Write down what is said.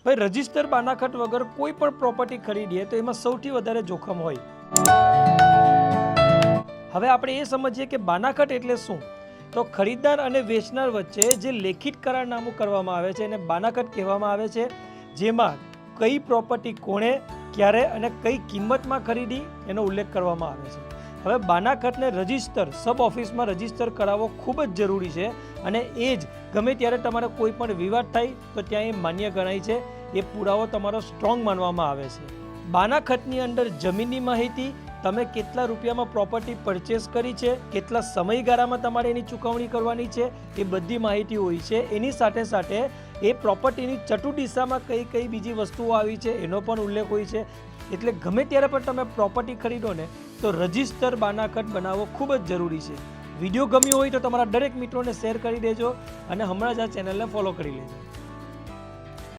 ભાઈ રજિસ્ટર બાનાખટ વગર કોઈ પણ પ્રોપર્ટી ખરીદીએ તો એમાં સૌથી વધારે જોખમ હોય. હવે આપણે એ સમજીએ કે બાનાખટ એટલે શું. તો ખરીદદાર અને વેચનાર વચ્ચે જે લેખિત કરારનામું કરવામાં આવે છે એને બાનાખટ કહેવામાં આવે છે, જેમાં કઈ પ્રોપર્ટી કોણે, ક્યારે અને કઈ કિંમતમાં ખરીદી એનો ઉલ્લેખ કરવામાં આવે છે. હવે બાનાખટને રજિસ્ટર સબ ઓફિસમાં રજિસ્ટર કરાવવો ખૂબ જ જરૂરી છે અને એ જ ગમે ત્યારે તમારે કોઈ પણ વિવાદ થાય તો ત્યાં એ માન્ય ગણાય છે. એ પુરાવો તમારો સ્ટ્રોંગ માનવામાં આવે છે. બાનાખટની અંદર જમીનની માહિતી, તમે કેટલા રૂપિયામાં પ્રોપર્ટી પરચેસ કરી છે, કેટલા સમયગાળામાં તમારે એની ચૂકવણી કરવાની છે, એ બધી માહિતી હોય છે. એની સાથે સાથે એ પ્રોપર્ટીની ચટુ દિશામાં કઈ કઈ બીજી વસ્તુઓ આવી છે એનો પણ ઉલ્લેખ હોય છે. એટલે ગમે ત્યારે પણ તમે પ્રોપર્ટી ખરીદો ને તો રજિસ્ટર બાનાખટ બનાવવો ખૂબ જ જરૂરી છે. વિડીયો ગમ્યો હોય તો તમારા દરેક મિત્રોને શેર કરી દેજો અને હમણાં જ આ ચેનલને ફોલો કરી લેજો.